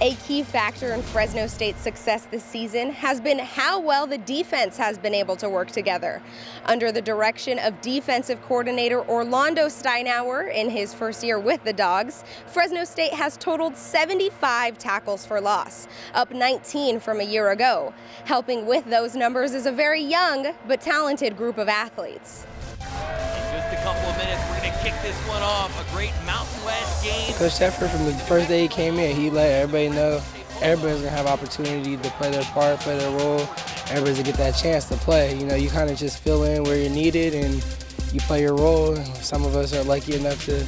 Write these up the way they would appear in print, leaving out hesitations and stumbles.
A key factor in Fresno State's success this season has been how well the defense has been able to work together. Under the direction of defensive coordinator Orlando Steinauer in his first year with the Dogs, Fresno State has totaled 75 tackles for loss, up 19 from a year ago. Helping with those numbers is a very young but talented group of athletes. In just a couple of minutes, we're going to kick this one off. A great Mountain West game. Coach Sheffer, from the first day he came in, he let everybody know everybody's going to have opportunity to play their part, play their role. Everybody's going to get that chance to play. You know, you kind of just fill in where you're needed and you play your role. Some of us are lucky enough to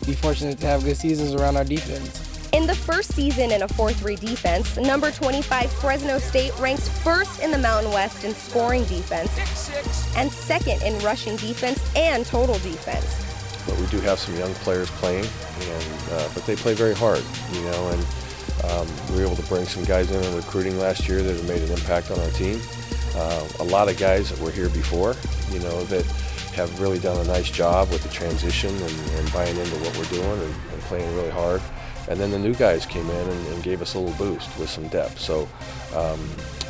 be fortunate to have good seasons around our defense. In the first season in a 4-3 defense, number 25 Fresno State ranks first in the Mountain West in scoring defense and second in rushing defense and total defense. But we do have some young players playing, but they play very hard, you know, and we were able to bring some guys in recruiting last year that have made an impact on our team. A lot of guys that were here before, you know, that have really done a nice job with the transition and buying into what we're doing and playing really hard. And then the new guys came in and gave us a little boost with some depth. So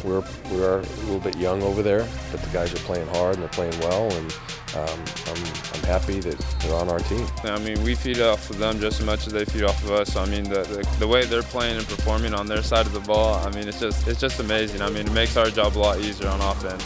we're a little bit young over there, but the guys are playing hard and they're playing well, and I'm happy that they're on our team. I mean, we feed off of them just as much as they feed off of us. So, I mean, the way they're playing and performing on their side of the ball, I mean, it's just amazing. I mean, it makes our job a lot easier on offense.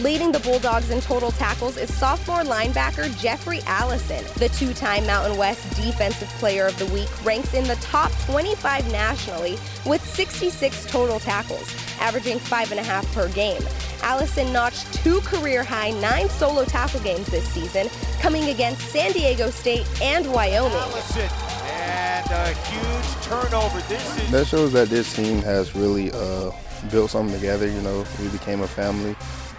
Leading the Bulldogs in total tackles is sophomore linebacker Jeffrey Allison. The two-time Mountain West Defensive Player of the Week ranks in the top 25 nationally with 66 total tackles, averaging 5.5 per game. Allison notched 2 career-high 9 solo tackle games this season, coming against San Diego State and Wyoming. Allison, and a huge turnover. That shows that this team has really built something together. You know, we became a family.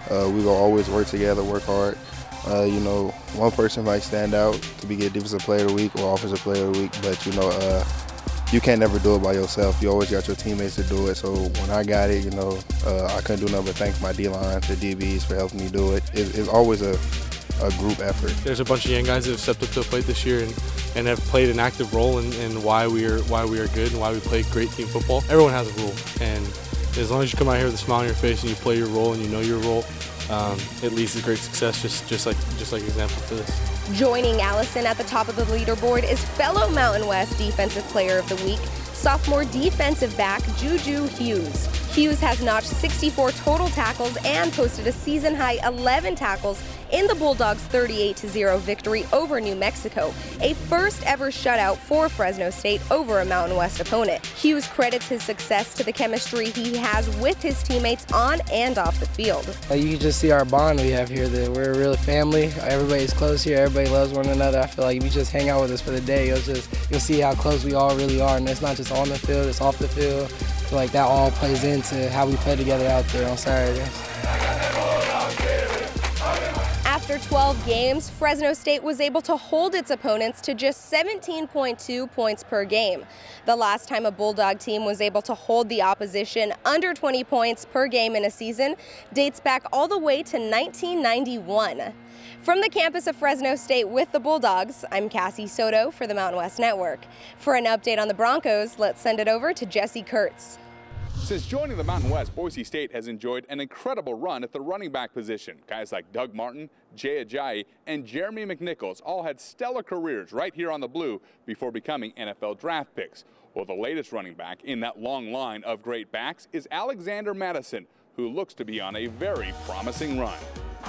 We will always work together, work hard. You know, one person might stand out to be get Defensive Player of the Week or Offensive Player of the Week, but you know, you can't never do it by yourself. You always got your teammates to do it. So when I got it, you know, I couldn't do nothing but thank my D-line, the DBs for helping me do it. It's always a group effort. There's a bunch of young guys that have stepped up to the plate this year and have played an active role in why we are good and why we play great team football. Everyone has a role, and as long as you come out here with a smile on your face and you play your role and you know your role, it leads to great success, just like example for this. Joining Allison at the top of the leaderboard is fellow Mountain West Defensive Player of the Week, sophomore defensive back Juju Hughes. Hughes has notched 64 total tackles and posted a season-high 11 tackles in the Bulldogs' 38-0 victory over New Mexico, a first-ever shutout for Fresno State over a Mountain West opponent. Hughes credits his success to the chemistry he has with his teammates on and off the field. You can just see our bond we have here, that we're a real family. Everybody's close here, everybody loves one another. I feel like if you just hang out with us for the day, you'll see how close we all really are, and it's not just on the field, it's off the field. I feel like that all plays into how we play together out there on Saturdays. After 12 games, Fresno State was able to hold its opponents to just 17.2 points per game. The last time a Bulldog team was able to hold the opposition under 20 points per game in a season dates back all the way to 1991. From the campus of Fresno State with the Bulldogs, I'm Cassie Soto for the Mountain West Network. For an update on the Broncos, let's send it over to Jesse Kurtz. Since joining the Mountain West, Boise State has enjoyed an incredible run at the running back position. Guys like Doug Martin, Jay Ajayi, and Jeremy McNichols all had stellar careers right here on the Blue before becoming NFL draft picks. Well, the latest running back in that long line of great backs is Alexander Madison, who looks to be on a very promising run.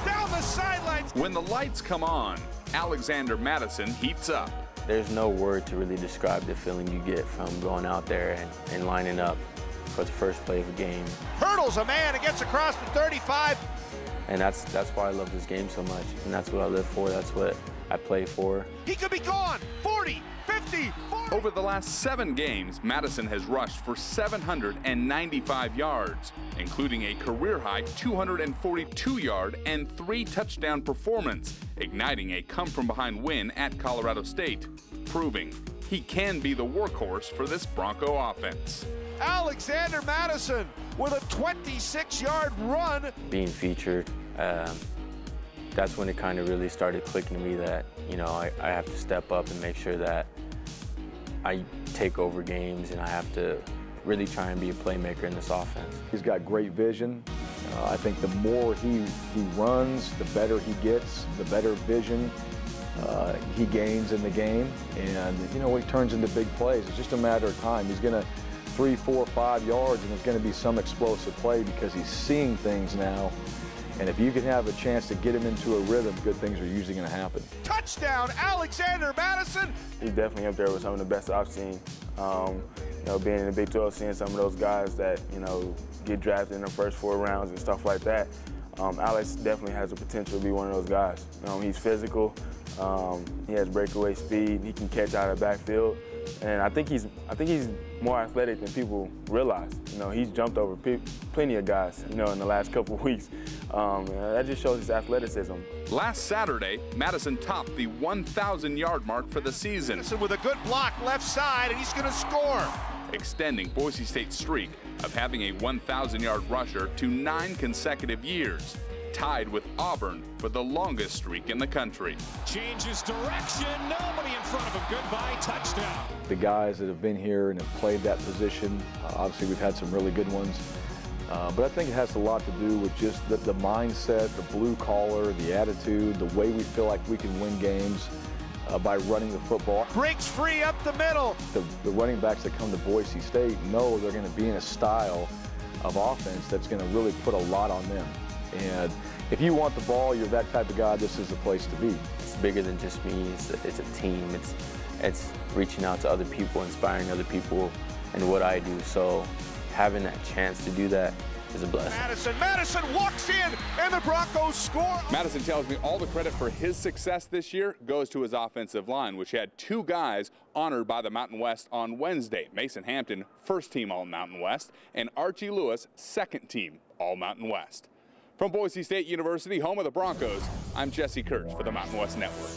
Down the sidelines. When the lights come on, Alexander Madison heats up. There's no word to really describe the feeling you get from going out there and lining up for the first play of a game. Hurdles a man and gets across the 35. And that's why I love this game so much, and that's what I live for. That's what I play for. He could be gone. 40, 50, 40. Over the last 7 games, Madison has rushed for 795 yards, including a career-high 242-yard and 3-touchdown performance, igniting a come-from-behind win at Colorado State, proving he can be the workhorse for this Bronco offense. Alexander Madison with a 26-yard run. Being featured, that's when it kind of really started clicking to me that, you know, I have to step up and make sure that I take over games, and I have to really try and be a playmaker in this offense. He's got great vision. I think the more he runs, the better he gets, the better vision he gains in the game. And, you know, when he turns into big plays, it's just a matter of time. He's going to 3, 4, 5 yards, and there's going to be some explosive play because he's seeing things now. And if you can have a chance to get him into a rhythm, good things are usually going to happen. Touchdown, Alexander Madison! He's definitely up there with some of the best I've seen. You know, being in the Big 12, seeing some of those guys that, you know, get drafted in the first 4 rounds and stuff like that. Alex definitely has the potential to be one of those guys. He's physical. He has breakaway speed. He can catch out of the backfield. And I think he's more athletic than people realize. You know, he's jumped over plenty of guys, you know, in the last couple of weeks. That just shows his athleticism. Last Saturday, Madison topped the 1,000-yard mark for the season. Madison with a good block left side, and he's going to score. Extending Boise State's streak of having a 1,000-yard rusher to 9 consecutive years, tied with Auburn for the longest streak in the country. Changes direction, nobody in front of him. Goodbye, touchdown. The guys that have been here and have played that position, obviously we've had some really good ones, but I think it has a lot to do with just the mindset, the blue collar, the attitude, the way we feel like we can win games by running the football. Breaks free up the middle. The running backs that come to Boise State know they're going to be in a style of offense that's going to really put a lot on them. And if you want the ball, you're that type of guy, this is the place to be. It's bigger than just me. It's a team. It's reaching out to other people, inspiring other people in what I do. So having that chance to do that is a blessing. Madison walks in, and the Broncos score. Madison tells me all the credit for his success this year goes to his offensive line, which had 2 guys honored by the Mountain West on Wednesday. Mason Hampton, first team All-Mountain West, and Archie Lewis, second team All-Mountain West. From Boise State University, home of the Broncos, I'm Jesse Kurtz for the Mountain West Network.